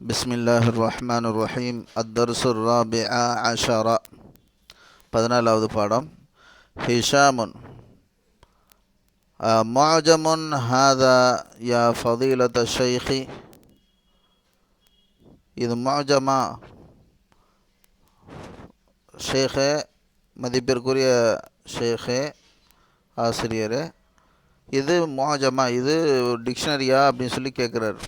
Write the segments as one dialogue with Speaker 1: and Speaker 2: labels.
Speaker 1: بسم الله الرحمن الرحيم الدرس الرابع عشر 14வது பாடம் هشام معجم هذا يا فضيلة الشيخ. இது معجமா ஷேഖே, மதிப்பிற்குரிய ஷேഖே, ஆசிரியரே, இது معجமா, இது டிக்ஷனரியா அப்படின்னு சொல்லி கேட்குறாரு.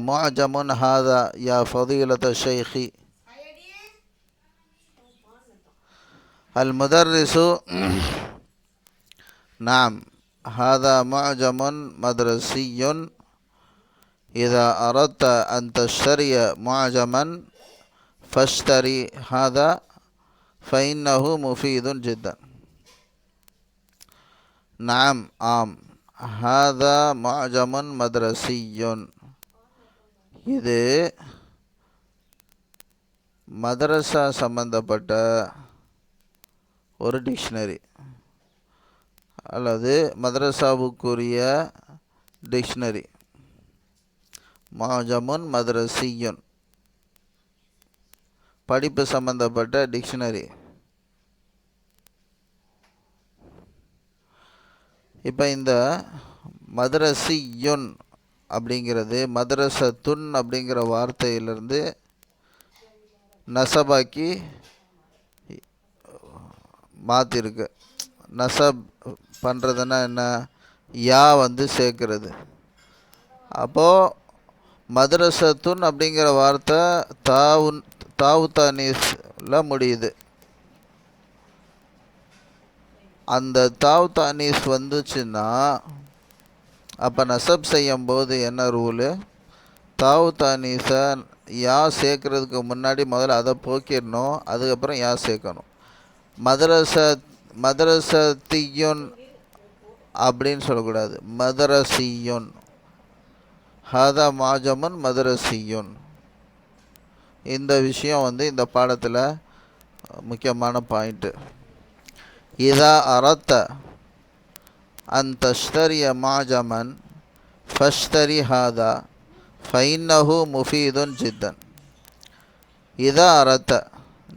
Speaker 1: معجم هذا يا فضيلة الشيخ. المدرس نعم هذا معجم مدرسي. إذا أردت أن تشتري معجما فاشتري هذا فإنه مفيد جدا. نعم آم هذا معجم مدرسي. இது மதரசா சம்பந்தப்பட்ட ஒரு டிக்ஷனரி அல்லது மதரசாவுக்குரிய டிக்ஷனரி. மாஜமுன் மதரசியுன், படிப்பு சம்பந்தப்பட்ட டிக்ஷனரி. இப்போ இந்த மதரசியுன் அப்படிங்கிறது மதரசத்துன் அப்படிங்கிற வார்த்தையிலிருந்து நசபாக்கி மாற்றிருக்கு. நசப் பண்ணுறதுன்னா என்ன, யா சேர்க்கிறது. அப்போது மதரசத்துன் அப்படிங்கிற வார்த்தை தாவுத்தானீஸில் முடியுது. அந்த தாவுத்தானீஸ் வந்துச்சுன்னா அப்போ நசப் செய்யும்போது என்ன ரூலு, தாவுத்தானீஸை யா சேர்க்கறதுக்கு முன்னாடி முதல்ல அதை போக்கிடணும், அதுக்கப்புறம் யா சேர்க்கணும். மதரசத்தியுன் அப்படின்னு சொல்லக்கூடாது, மதரசியுன். ஹாதா மாஜமுன் மதரசியுன். இந்த விஷயம் இந்த பாடத்தில் முக்கியமான பாயிண்ட்டு. இதா அரத்த அன் தஷ்தரிய மாஜமன் ஃபஷ்தரி ஹாதா ஃபைன்னஹு முஃபீதுன் ஜித்தன். இதா அரத்த,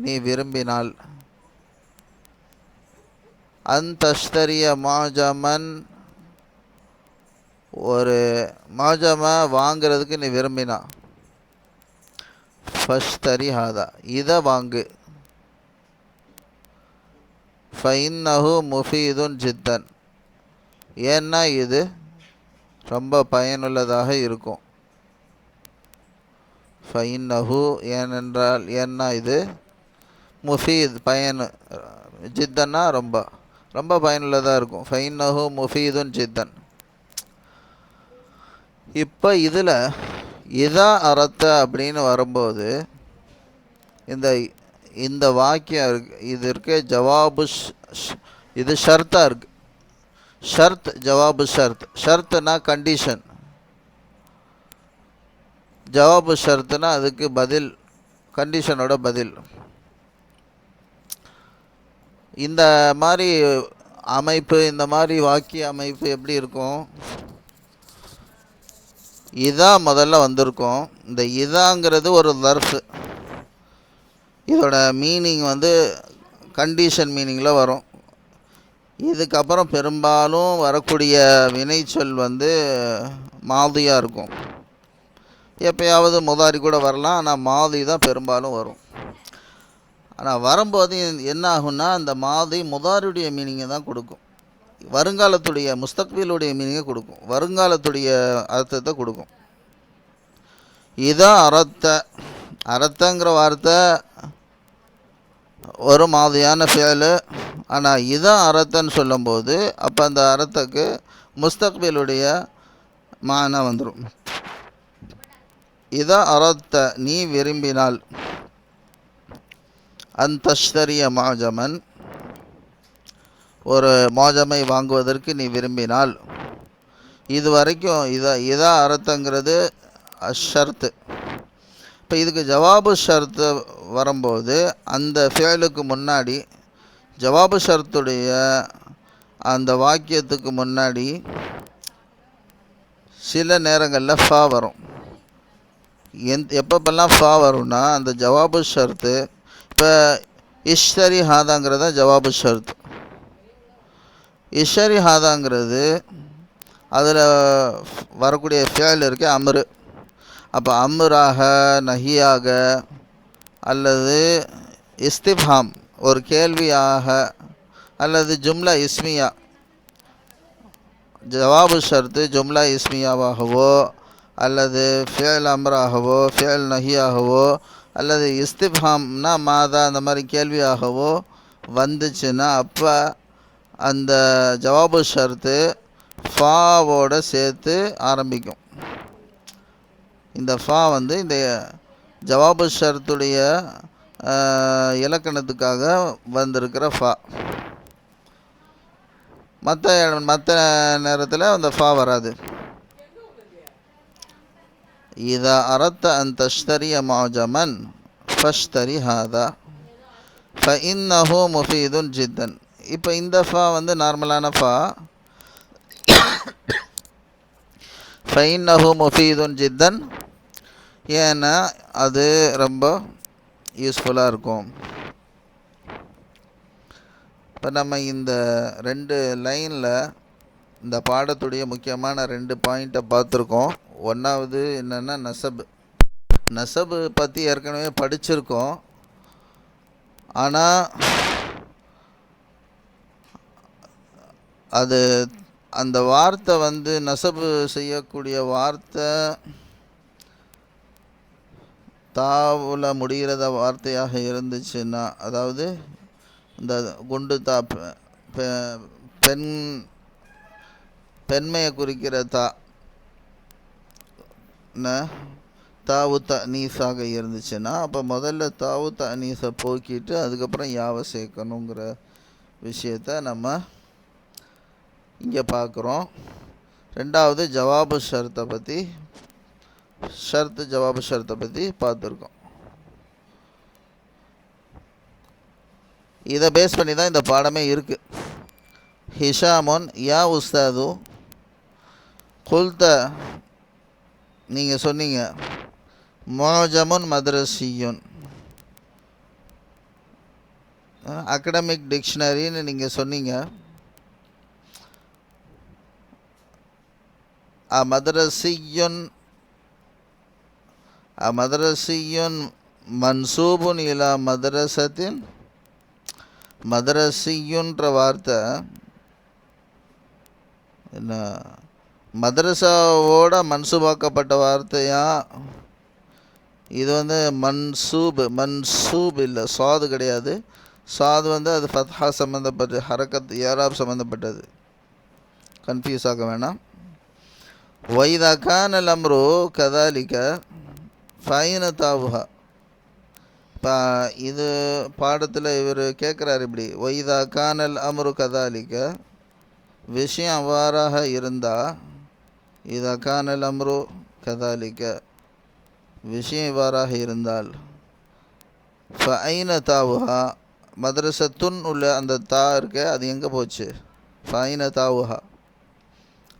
Speaker 1: நீ விரும்பினால், அன் தஷ்தரிய மாஜமன், ஒரு மாஜமை வாங்கிறதுக்கு நீ விரும்பினா, ஃபஷ்தரி ஹாதா, இதை வாங்கு, ஃபைன்னஹு முஃபீதுன் ஜித்தன், ஏன்னா இது ரொம்ப பயனுள்ளதாக இருக்கும். ஃபைன்னஹு, ஏனென்றால், ஏன்னா இது, முஃபீத் பயனு, ஜித்தன்னா ரொம்ப ரொம்ப பயனுள்ளதாக இருக்கும். ஃபைன்னஹு முஃபீதுன் ஜித்தன். இப்போ இதில் இதா அரத்த அப்படின்னு வரும்போது இந்த வாக்கியம் இருக்கு, இது இருக்க ஜவாபு, இது ஷர்த்தாக இருக்குது. ஷர்த் ஜவாபு ஷர்த். ஷர்த்னா கண்டிஷன், ஜவாபு ஷர்த்னா அதுக்கு பதில், கண்டிஷனோட பதில். இந்த மாதிரி அமைப்பு, இந்த மாதிரி வாக்கிய அமைப்பு எப்படி இருக்கும், இதா முதல்ல வந்திருக்கும். இந்த இதாங்கிறது ஒரு தர்ஃப், இதோட மீனிங் கண்டிஷன் மீனிங்கில் வரும். இதுக்கப்புறம் பெரும்பாலும் வரக்கூடிய வினைச்சொல் மாதியாக இருக்கும். எப்பயாவது முதாரி கூட வரலாம், ஆனால் மாதி தான் பெரும்பாலும் வரும். ஆனால் வரும்போது என்ன ஆகும்னா, அந்த மாதி முதாரியுடைய மீனிங்கை தான் கொடுக்கும், வருங்காலத்துடைய முஸ்தக்பிலுடைய மீனிங்கை கொடுக்கும், வருங்காலத்துடைய அர்த்தத்தை கொடுக்கும். இதான் அரத்தங்கிற வார்த்தை ஒரு மாதிரியான ஃபேலு. ஆனால் இதான் அரத்தன்னு சொல்லும்போது அப்போ அந்த அர்த்தத்துக்கு முஸ்தக்பிலுடைய மானா வந்துடும். இதா அரத்த, நீ விரும்பினால், அந்தஷ்தரிய மாஜமன், ஒரு மாஜமை வாங்குவதற்கு நீ விரும்பினால். இது வரைக்கும் இதா அரத்தங்கிறது அஷர்த்து. இப்போ இதுக்கு ஜவாபு ஷர்த்து வரும்போது அந்த ஃபேலுக்கு முன்னாடி, ஜவாபு ஷர்த்துடைய அந்த வாக்கியத்துக்கு முன்னாடி சில நேரங்களில் ஃபா வரும். எப்பப்பெல்லாம் ஃபா வரும்னா அந்த ஜவாபு ஷர்த்து. இப்போ இஷ்தரி ஹாதாங்கிறது தான் ஜவாபு ஷர்த். இஷ்ஷரி ஹாதாங்கிறது அதில் வரக்கூடிய ஃபியல் இருக்குது அம்ரு. அப்போ அம்ராக, நஹியாக அல்லது இஸ்திஃபாம் ஒரு கேள்வியாக அல்லது ஜும்லா இஸ்மியா, ஜவாபு ஷர்த்து ஜும்லா இஸ்மியாவாகவோ அல்லது ஃபியல் அம்ராகவோ ஃபியல் நஹியாகவோ அல்லது இஸ்திஃபாம்னா மாதா அந்த மாதிரி கேள்வியாகவோ வந்துச்சுன்னா அப்போ அந்த ஜவாபு ஷர்த்து ஃபாவோட சேர்த்து ஆரம்பிக்கும். இந்த ஃபா இந்த ஜவாபு ஷர்த்துடைய இலக்கணத்துக்காக வந்திருக்கிற ஃபா. மற்ற நேரத்தில் அந்த ஃபா வராது. இதா அரத்த அன் தஷ்தரிய மௌஜமன் ஃபஷ்தரி ஹாதா ஃபஇன்னஹு முஃபீதுன் ஜித்தன். இப்போ இந்த ஃபா நார்மலான ஃபா. ஃபஇன்னஹு முஃபீதுன் ஜித்தன், ஏன்னா அது ரொம்ப யூஸ்ஃபுல்லாக இருக்கும். இப்போ நம்ம இந்த 2 லைனில் இந்த பாடத்துடைய முக்கியமான 2 பாயிண்ட்டை பார்த்துருக்கோம். ஒன்றாவது என்னென்னா நசபு பற்றி ஏற்கனவே படிச்சிருக்கோம். ஆனால் அது அந்த வார்த்தை நசபு செய்யக்கூடிய வார்த்தை தாவில் முடிகிறத வார்த்தையாக இருந்துச்சுன்னா, அதாவது இந்த குண்டு தா பெண்மையை குறிக்கிற தாவு தனீஸாக இருந்துச்சுன்னா அப்போ முதல்ல தாவு தனீஸை போக்கிட்டு அதுக்கப்புறம் யாவை சேர்க்கணுங்கிற விஷயத்தை நம்ம இங்கே பார்க்குறோம். ரெண்டாவது ஜவாபு ஷர்த்தை பற்றி ஜவாபு ஷர்த்தை பற்றி பார்த்துருக்கோம். இதை பேஸ் பண்ணி தான் இந்த பாடமே இருக்குது. ஹிஷாமுன் யா உஸ்தாது குல்த, நீங்கள் சொன்னீங்க மோஜமுன் மதரசியுன், அகடமிக் டிக்ஷனரின்னு நீங்கள் சொன்னீங்க. மதரசியுன் மன்சூபுன் இலா மதரசத்தின். மதரசியுன்ற வார்த்தை என்ன மதரசாவோட மன்சூபாக்கப்பட்ட வார்த்தையா? இது மன்சூப் இல்லை, சாது கிடையாது. சாது அது ஃபத்ஹா சம்மந்தப்பட்ட ஹரக்கத் ஏராப் சம்மந்தப்பட்டது, கன்ஃபியூஸ் ஆக வேணாம். வைதா கானல் அம்ரு கதாலிக்க ஃபைன தாவுஹா. இப்போ இது பாடத்தில் இவர் கேட்குறாரு இப்படி, வைதா கானல் அம்ரு கதாலிக்க, விஷயம் அவ்வாறாக இருந்தால், இதா கானல் அம்ரு கதாலிக்க, விஷயம் இவ்வாறாக இருந்தால், ஃபைன தாவுஹா, மதரசத்துன் உள்ள அந்த தா இருக்க அது எங்கே போச்சு? ஃபைன தாவுஹா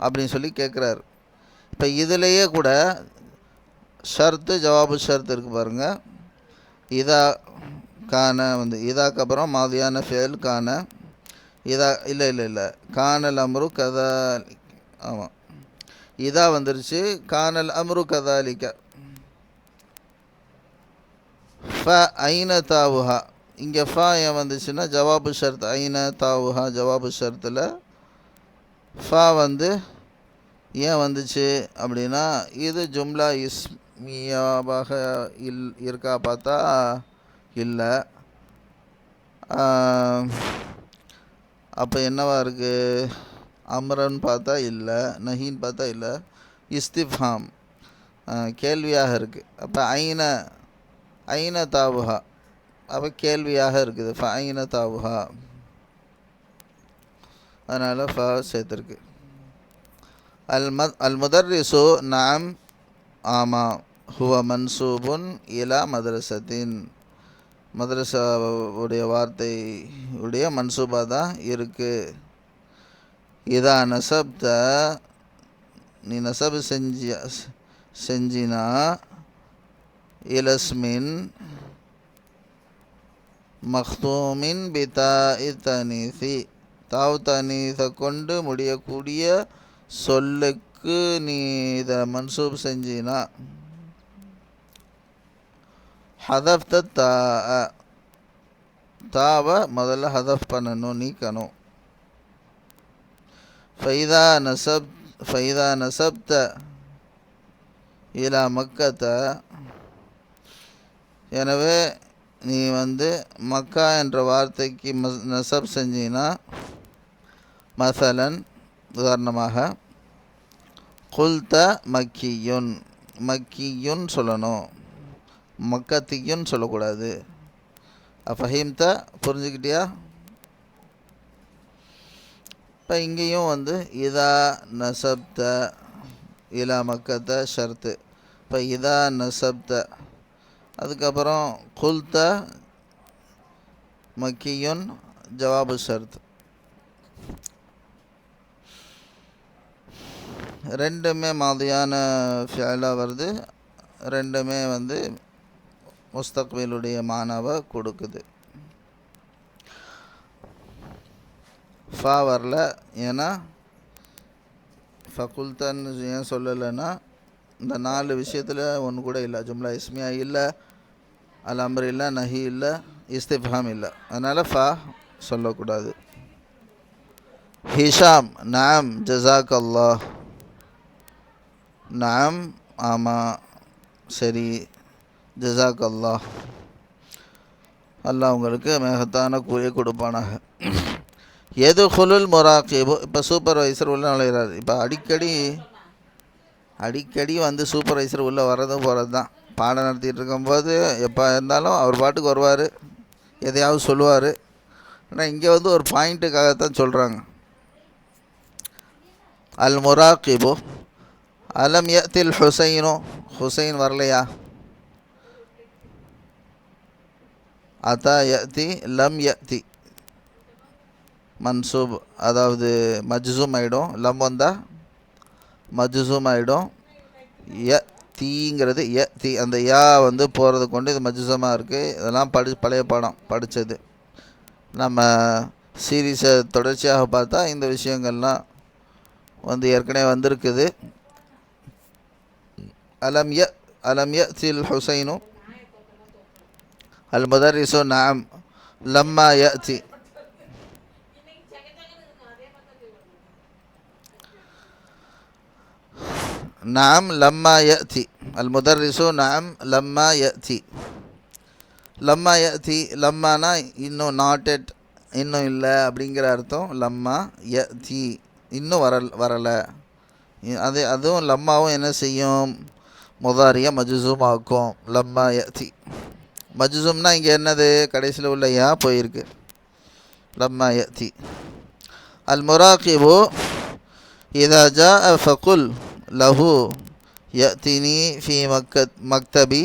Speaker 1: அப்படின்னு சொல்லி கேட்குறாரு. இப்போ இதிலேயே கூட ஷர்த்து ஜவாபு ஷர்த்து இருக்குது பாருங்கள். இதா கான இதாக்கு அப்புறம் மாதியான ஃபேல் கான, இதா இல்லை கானல் அம்ரு கதா, ஆமாம் இதா வந்துருச்சு. கானல் அம்ரு கதாலிக்க ஃப ஐன தாவுஹா. இங்கே ஃபா ஏன் வந்துச்சுன்னா ஜவாபு ஷர்த். ஐன தாவுஹா ஜவாபு ஷர்த்தில் ஃபா ஏன் வந்துச்சு அப்படின்னா, இது ஜும்லா இஸ்மியாவாக இருக்கா பார்த்தா இல்லை. அப்போ என்னவா இருக்குது? அம்ரன்னு பார்த்தா இல்லை, நஹீன்னு பார்த்தா இல்லை, இஸ்திஃபாம் கேள்வியாக இருக்குது. அப்போ ஐன தாவுஹா அப்போ கேள்வியாக இருக்குது. ஐன தாவுஹா, அதனால் ஃபா சேர்த்துருக்கு. அல் முதர்ரிசு நாம் ஆமாம் ஹுவ மன்சூபுன் இலா மதரசத்தின். மதரசாவுடைய வார்த்தை உடைய மன்சூபா தான் இருக்குது. இதா நசப்த, நீ நசபு செஞ்சினா இலஸ்மின் மக்தூமின் பிதாஇ தனீசி, தாவ் தனீஸை கொண்டு முடியக்கூடிய சொல்லுக்கு நீ இதை மன்சூப் செஞ்சினா, ஹதஃப்த தாஅ, தாவை முதல்ல ஹதஃப் பண்ணணும், நீக்கணும். ஃபைதா நசப்த இலா மக்கத்த, எனவே நீ மக்கா என்ற வார்த்தைக்கு நசப் செஞ்சினா, மசலன் உதாரணமாக, குல்த மக்கியுன், மக்கியுன் சொல்லணும், மக்கத்தியுன் சொல்லக்கூடாது. ஃபஹீம்த, புரிஞ்சுக்கிட்டியா? இப்போ இங்கேயும் இதா நசப்த இலா மக்கத்த ஷர்த்து. இப்போ இதா நசப்த, அதுக்கப்புறம் குல்த மக்கியுன் ஜவாபு ஷர்த். ரெண்டுமே மாதியான ஃபியலாக வருது, ரெண்டுமே முஸ்தக்பிலுடைய மானாவை கொடுக்குது. ஃபா வரல, ஏன்னா ஃபகுல்தன்னு ஏன் சொல்லலைன்னா இந்த 4 விஷயத்தில் ஒன்று கூட இல்லை. ஜும்லா இஸ்மியா இல்லை, அல் அம்ர் இல்லை, நஹி இல்லை, இஸ்திஃபாம் இல்லை. அதனால் ஃபா சொல்லக்கூடாது. ஹிஷாம் நாம் ஜஸாக் அல்லாஹ், நாம் ஆமாம் சரி, ஜஸாக் அல்லாஹ், அல்லாஹ் உங்களுக்கு மேகத்தான கூலியை கொடுப்பானாக. எது ஹுலுல் முராக்கிபு, இப்போ சூப்பர்வைசர் உள்ள நுழைகிறார். இப்போ அடிக்கடி சூப்பர்வைசர் உள்ளே வர்றதும் போகிறது தான். பாடம் நடத்திட்டு இருக்கும்போது எப்போ இருந்தாலும் அவர் பாட்டுக்கு வருவார், எதையாவது சொல்லுவார். ஆனால் இங்கே ஒரு பாயிண்ட்டுக்காகத்தான் சொல்கிறாங்க. அல் முராக்கிபு அலம் யத்தில் ஹுசைனோ, ஹுசைன் வரலையா? அதா யத்தி லம் யத்தி மன்சூப், அதாவது மஜ்சூம் ஆகிடும். லம் வந்தால் மஜ்சூம் ஆகிடும். ய தீங்கிறது ய தீ, அந்த யா போகிறது கொண்டு இது மஜ்சூமாக இருக்குது. இதெல்லாம் பழைய பாடம் படித்தது. நம்ம சீரீஸை தொடர்ச்சியாக பார்த்தா இந்த விஷயங்கள்லாம் ஏற்கனவே வந்திருக்குது. அலம் ய தில் ஹுசைனு அல் முதர்ரிசு நாம் லம்மா ய தி. நாம் லம்மா யத்தி, அல் முதர்ரிசு நாம் லம்மா யத்தி. லம்மா யத்தி, லம்மானா இன்னும், நாட் எட் இன்னும் இல்லை அப்படிங்கிற அர்த்தம். லம்மா யத்தி இன்னும் வரலை. அதுவும் லம்மாவும் என்ன செய்யும்? முதாரியா மஜ்சூம் ஆக்கும். லம்மா யத்தி மஜ்சூம்னா இங்கே என்னது? கடைசியில் உள்ள யா போயிருக்கு. லம்மா யத்தி. அல் முராக்கிபு இதா ஜாஅ ஃபகுல் லஹு யத்தினி ஃபி மக்தபி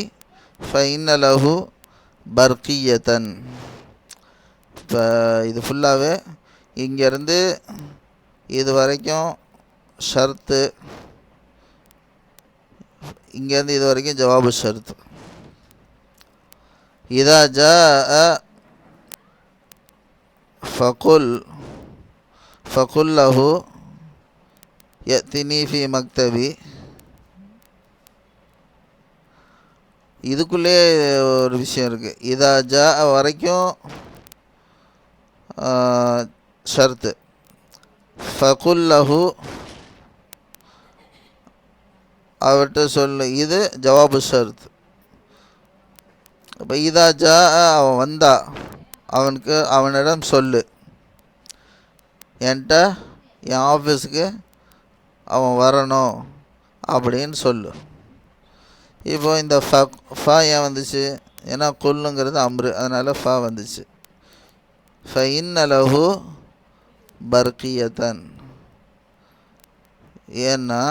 Speaker 1: ஃபைன்ன லஹு பர்கியத்தன். இப்போ இது ஃபுல்லாகவே இங்கேருந்து இது வரைக்கும் ஷர்த்து, இங்கேருந்து இது வரைக்கும் ஜவாபு ஷர்த்து. இதா ஜாஅ ஃபகுல் லஹு யத்தினி ஃபி மக்தபி, இதுக்குள்ளே ஒரு விஷயம் இருக்குது. இதா ஜா வரைக்கும் ஷர்த்து. ஃபகுல் லஹு அவர்கிட்ட சொல்லு, இது ஜவாபு ஷர்த். இப்போ இதா ஜா அவன் வந்தா அவனிடம் சொல்லு, என்கிட்ட என் ஆஃபீஸுக்கு அவன் வரணும் அப்படின்னு சொல்லு. இப்போ இந்த ஃபா ஏன் வந்துச்சு? ஏன்னா குல்லுங்கிறது அம்ரு, அதனால் ஃபா வந்துச்சு. ஃபைன்ன லஹு பர்கியத்தன், ஏன்னா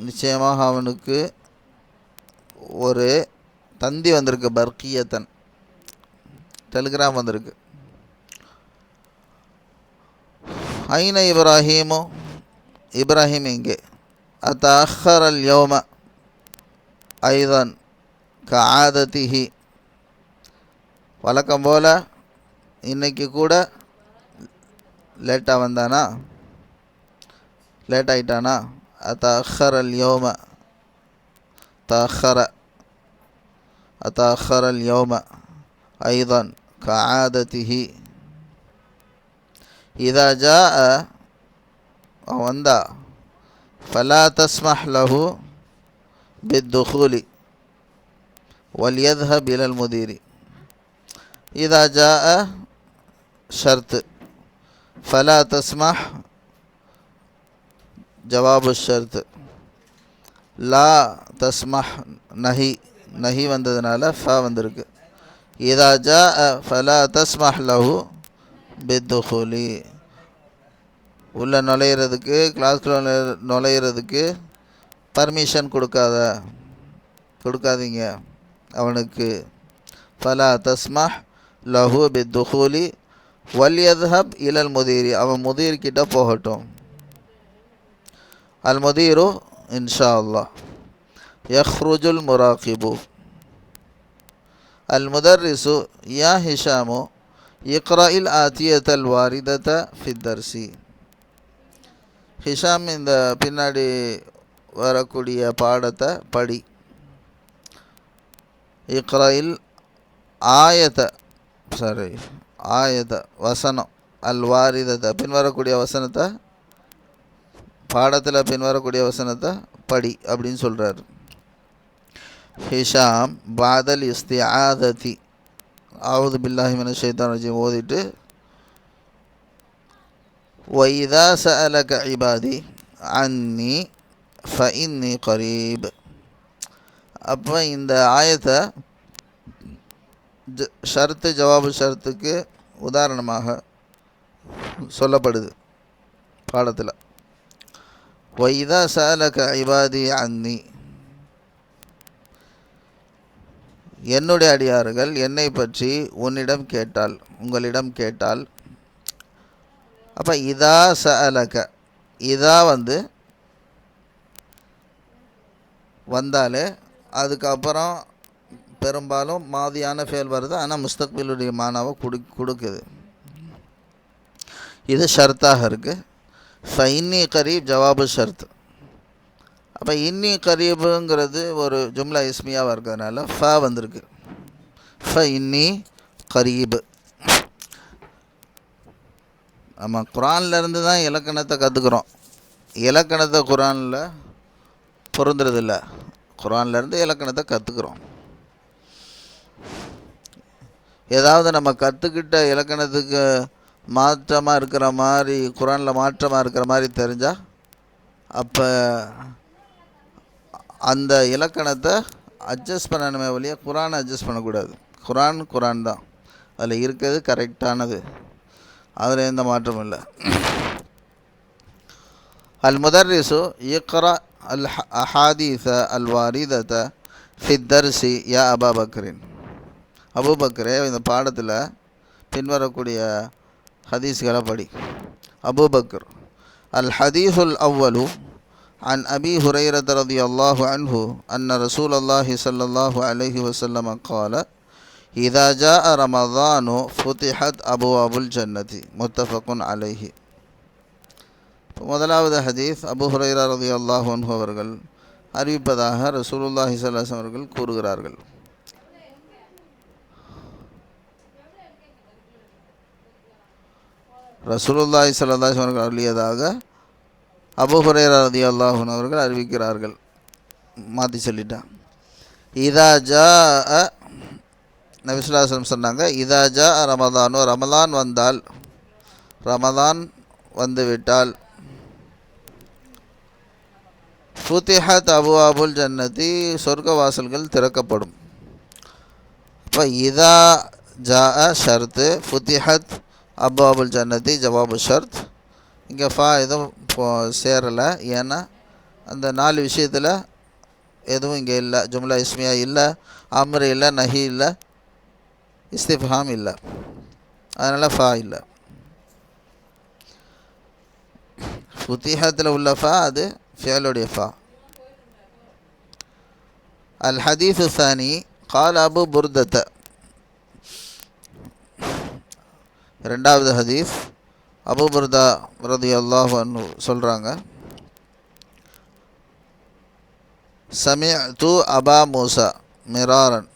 Speaker 1: நிச்சயமாக அவனுக்கு ஒரு தந்தி வந்திருக்கு. பர்கியத்தன் டெலிகிராம் வந்திருக்கு. ஐன இப்ராஹீமு, இப்ராஹிம் எங்கே? அத்தஅஹர் அல் யௌம ஐதன், கஆததிஹி, வழக்கம் போல் இன்னைக்கு கூட லேட்டாக வந்தானா, லேட் ஆகிட்டானா. அத்தஅخر اليوم تأخر أتأخر اليوم أيضا كعادته. إذا جاء வந்தா فلا تسمح له بالدخول وليذهب إلى المدير. إذا جاء شرط فلا تسمح جواب الشرط. லா தஸ்மஹ் நஹி, நஹி வந்ததுனால ஃபா வந்திருக்கு. இதா ஜா ஃபலா தஸ்மஹ் லஹு பித்துஹுலி, உள்ளே நுழையிறதுக்கு, கிளாஸ்க்குள்ள நுழையிறதுக்கு பர்மிஷன் கொடுக்காதீங்க அவனுக்கு. ஃபலா தஸ்மஹ் லஹு பித்துஹுலி வல்யத்ஹப் இலல் முதீரி, அவன் முதீர்கிட்ட போகட்டும். அல் முதீரு இன்ஷா அல்லாஹ். யஹ்ருஜுல் முராகிபு. அல் முதர்ரிசு யா ஹிஷாமு இக்ராஇல் ஆத்தியத்தல் வாரிதத ஃபித் தர்சி. ஹிஷாம், இந்த பின்னாடி வரக்கூடிய பாடத்தை படி. இக்ராஇல் ஆயத வசனம், அல் வாரிதத்தை பின்வரக்கூடிய வசனத்தை, பாடத்தில் பின்வரக்கூடிய வசனத்தை படி அப்படின்னு சொல்கிறார். ஹிஷாம் பாதல் இஸ்திஆததி அஊது பில்லாஹி மினஷ் ஷைத்தானிர் ரஜீம் ஓதிட்டு வஇதா சஅலக இபாதி அன்னி ஃபஇன்னி கரீப். அப்போ இந்த ஆயத்தை ஷர்த்து ஜவாபு ஷர்த்துக்கு உதாரணமாக சொல்லப்படுது பாடத்தில். وَإِذَا سَأَلَكَ عِبَادِي عَنِّي, என்னுடைய அடியார்கள் என்னை பற்றி உங்களிடம் கேட்டால். அப்போ இதா சஅலக, இதா வந்தாலே அதுக்கப்புறம் பெரும்பாலும் மாதியான ஃபேல் வருது, ஆனால் முஸ்தக்பிலுடைய மானாவை கொடுக்குது. இது ஷர்த்தாக இருக்குது. ஃபஇன்னி கரீப் ஜவாபு ஷர்த். அப்போ இன்னி கரீபுங்கிறது ஒரு ஜும்லா இஸ்மியாவாக இருக்கிறதுனால ஃபா வந்திருக்கு. ஃபஇன்னி கரீபு. நம்ம குரான்லேருந்து தான் இலக்கணத்தை கற்றுக்குறோம். இலக்கணத்தை குரானில் பொருந்துறதில்ல. குரான்லேருந்து இலக்கணத்தை கற்றுக்குறோம். ஏதாவது நம்ம கற்றுக்கிட்ட இலக்கணத்துக்கு மாற்றமாக இருக்கிற மாதிரி, குரானில் மாற்றமாக இருக்கிற மாதிரி தெரிஞ்சால் அப்போ அந்த இலக்கணத்தை அட்ஜஸ்ட் பண்ணணுமே வழியா குரானை அட்ஜஸ்ட் பண்ணக்கூடாது. குரான் தான் அதில் இருக்கிறது கரெக்டானது, அதில் எந்த மாற்றமும் இல்லை. அல் முதர்ரிசு இக்ரா அல் அஹாதீஸ அல் வாரிதத ஃபித் தர்சி யா அபூபக்கரின். அபூபக்கரே, இந்த பாடத்தில் பின்வரக்கூடிய ஹதீஸ்களை படி. அபூபக்கர். அல் ஹதீஸுல் அவ்வலு عن أبي هريرة رضي الله عنه أن رسول الله صلى الله عليه وسلم قال إذا جاء رمضان فتحت أبواب الجنة متفق عليه. முதலாவது ஹதீஸ் அபூ ஹுரைரா ரலியல்லாஹு அன்ஹு அவர்கள் அறிவிப்பதாக ரசூலுல்லாஹி ஸல்லல்லாஹு அலைஹி வஸல்லம் அவர்கள் கூறுகிறார்கள். ரசூலுல்லாஹி ஸல்லல்லாஹு அலைஹி வஸல்லம் அருளியதாக அபூ ஹுரைரா ரலியல்லாஹு அன்ஹு அவர்கள் அறிவிக்கிறார்கள். மாற்றி சொல்லிட்டான். இதா ஜா, நபி ஸல்லல்லாஹு அலைஹி வஸல்லம் சொன்னாங்க, இதா ஜா ரமதானு, ரமலான் வந்தால், ரமலான் வந்துவிட்டால், ஃபுதிஹத் அபுவாபுல் ஜன்னதி, சொர்க்க வாசல்கள் திறக்கப்படும். இப்போ இதா ஜா ஷர்த்து, ஃபுதிஹத் அபுவாபுல் ஜன்னதி ஜவாபு ஷர்த். இங்கே ஃபா எதுவும் சேரலை, ஏன்னா அந்த 4 விஷயத்தில் எதுவும் இங்கே இல்லை. ஜும்லா இஸ்மியா இல்லை, அம்ரு இல்லை, நஹி இல்லை, இஸ்திஃபாம் இல்லை, அதனால் ஃபா இல்லை. ஃபுதிஹத்தில் உள்ள ஃபா அது ஃபியலுடைய ஃபா. அல் ஹதீஸு சானி கால அபு புர்தத்த. ரெண்டாவது ஹதீஸ் அபு புர்தா ரலியல்லாஹு அன்ஹு சொல்கிறாங்க, சமிஅது அபா மூசா மிராரன்.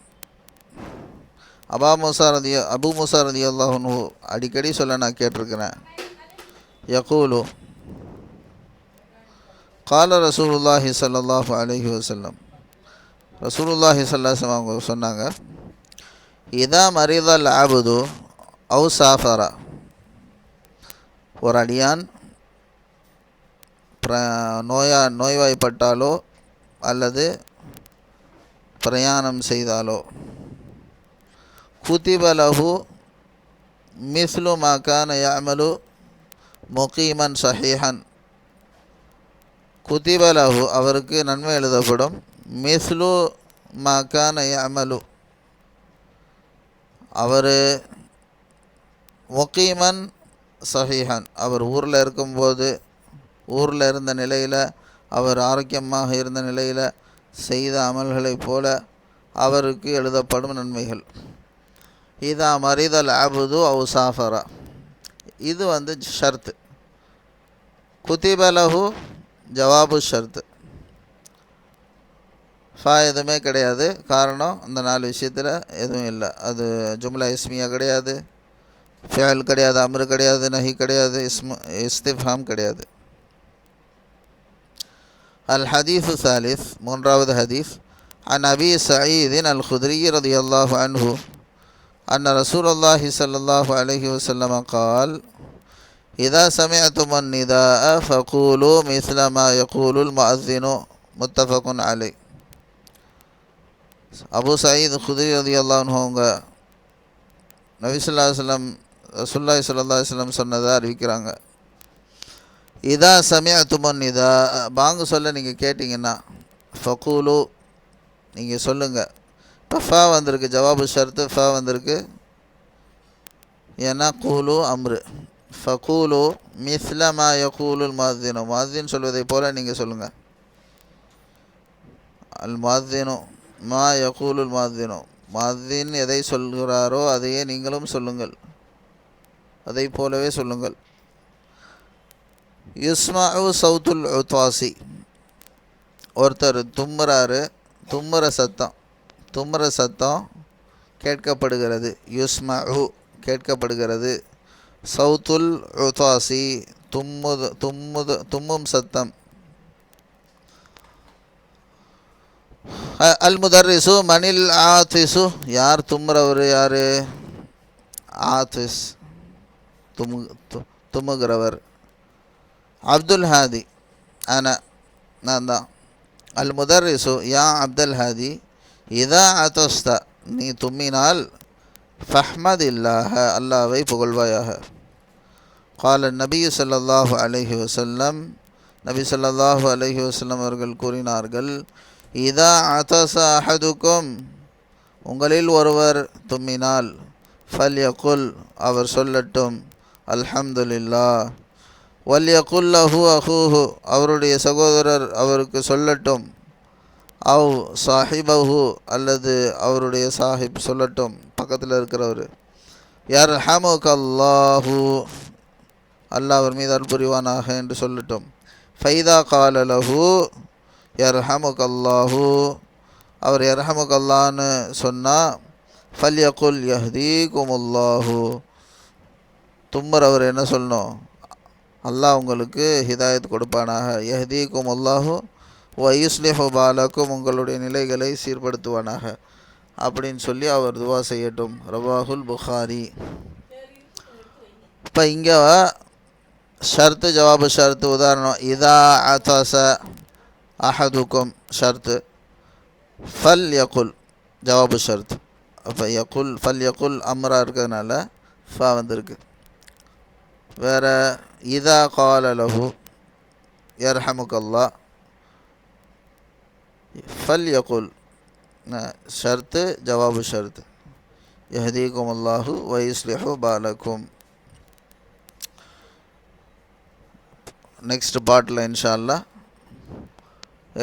Speaker 1: அபு மூசா ரலியல்லாஹு அன்ஹு அடிக்கடி சொல்ல நான் கேட்டிருக்கிறேன். யகூலு கால ரசூலுல்லாஹி ஸல்லல்லாஹு அலைஹி வஸல்லம், ரசூலுல்லாஹி ஸல்லல்லாஹு அலைஹி வஸல்லம் அவங்க சொன்னாங்க, இதா மரிதல் அபுது அவு சாஃபரா, ஒரு அடியான் நோய்வாய்ப்பட்டாலோ அல்லது பிரயாணம் செய்தாலோ, குதிப லஹு மிஸ்லு மா கான யஅமலு முகீமன் சஹீஹன், குதிப லஹு அவருக்கு நன்மை எழுதப்படும், மிஸ்லு மா கான யஅமலு அவர் முகீமன் சஹீஹன் அவர் ஊரில் இருக்கும்போது, ஊரில் இருந்த நிலையில், அவர் ஆரோக்கியமாக இருந்த நிலையில் செய்த அமல்களைப் போல அவருக்கு எழுதப்படும் நன்மைகள். இதா மரிதல் அபுது அவு சாஃபரா, இது ஷர்த்து. குதிபலஹு ஜவாபு ஷர்த்து. ஃபா எதுவுமே கிடையாது. காரணம், அந்த 4 விஷயத்தில் எதுவும் இல்லை. அது ஜும்லா இஸ்மியா கிடையாது, ஃபிஅல் கிடையாது, அம்ரு கிடையாது, நஹி கிடையாது, இஸ்திஃபாம் கிடையாது. அல் ஹதீஸ் சாலிஸ், மூன்றாவது ஹதீஸ், அன் அபி சயீதின் அல் குத்ரி ரலியல்லாஹு அன்ஹு அன்ன ரசூலுல்லாஹி ஸல்லல்லாஹு அலைஹி வஸல்லம் கால், இதா சமிஅதுமுன் நிதாஅ ஃபகூலு மிஸ்ல மா யகூலுல் முஅஸ்ஸினு, முத்தஃபகுன் அலைஹ். அபு சயீத் குத்ரி ரலியல்லாஹு அன்ஹு அவங்க நபி ஸல்லல்லாஹு அலைஹி வஸல்லம் ரசூலுல்லாஹி ஸல்லல்லாஹு அலைஹி வஸல்லம் சொன்னதை அறிவிக்கிறாங்க. இதா சமிஅதுமுன் நிதா, பாங்கு சொல்ல நீங்கள் கேட்டிங்கன்னா, ஃபகூலு நீங்கள் சொல்லுங்கள். இப்போ ஃபா வந்திருக்கு, ஜவாபு ஷர்த்து ஃபா வந்திருக்கு, ஏன்னா கூலு அம்ரு. ஃபகூலு மிஸ்ல மா யகூலுல் முஅஸ்ஸினு, முஅஸ்ஸின் சொல்வதை போல நீங்கள் சொல்லுங்கள். அல் முஅஸ்ஸினு மா யகூலுல் முஅஸ்ஸினு, முஅஸ்ஸின் எதை சொல்கிறாரோ அதையே நீங்களும் சொல்லுங்கள், அதை போலவே சொல்லுங்கள். யுஸ்மஉ சௌத்துல் உத்வாசி, ஒருத்தர் தும்முறாரு, தும்முற சத்தம் கேட்கப்படுகிறது. யுஸ்மஉ கேட்கப்படுகிறது. சௌத்துல் உத்வாசி தும்மும் சத்தம். அல் முதர்ரிசு மனில் ஆத்திசு, யார் தும்முறவர், யார் ஆத்திஸ் தும்முகிறவர். அப்துல் ஹாதி அன, நான் தான். அல் முதர்ரிசு யா அப்துல் ஹாதி, இதா அதஸ்த நீ தும்மினால், ஃபஹ்மதில்லாஹ அல்லாவை புகழ்வாயாக. கால நபி ஸல்லல்லாஹு அலைஹி வஸல்லம், நபி ஸல்லல்லாஹு அலைஹி வஸல்லம் அவர்கள் கூறினார்கள், இதா அதஸ அஹதுக்கும் உங்களில் ஒருவர் தும்மினால், ஃபல்யகுல் அவர் சொல்லட்டும், அல்ஹம்துலில்லாஹ், வல்யகுல் லஹு அஹூஹு அவருடைய சகோதரர் அவருக்கு சொல்லட்டும், அவ் சாஹிபஹு அல்லது அவருடைய சாஹிப் சொல்லட்டும், பக்கத்தில் இருக்கிறவர், யர்ஹமுகல்லாஹு அல்லாஹ் அவர் மீது அருள் புரிவானாக என்று சொல்லட்டும். ஃபைதா கால லஹு யர்ஹமுகல்லாஹு அவர் யர்ஹமுகல்லான்னு சொன்னால், ஃபல்யகுல் யஹ்தீகுமுல்லாஹு தும்மர் அவர் என்ன சொல்லணும், அல்லாஹ் உங்களுக்கு ஹிதாயத் கொடுப்பானாக. யஹ்தீகுமுல்லாஹு வ யுஸ்லிஹு பாலக்கும் உங்களுடைய நிலைகளை சீர்படுத்துவானாக அப்படின்னு சொல்லி அவர் துவா செய்யட்டும். ரவாஹுல் புகாரி. இப்போ இங்கே ஷர்த்து ஜவாபு ஷர்த்து. உதாரணம், இதா அதஸ அஹதுக்கும் ஷர்த்து, ஃபல் யகுல் ஜவாபு ஷர்த். அப்போ யகுல் ஃபல் யகுல் அம்ரா இருக்கிறதுனால ஃபா வந்திருக்கு. வேறு இதா கால லஹு யர்ஹமுகல்லா ஃபல் யகுல் ஷர்த்து ஜவாபு ஷர்த். யஹ்தீகுமுல்லாஹு வ யுஸ்லிஹு பாலக்கும். நெக்ஸ்ட் பார்ட்டில் இன்ஷா அல்லாஹ்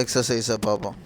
Speaker 1: எக்ஸசைஸை பார்ப்போம்.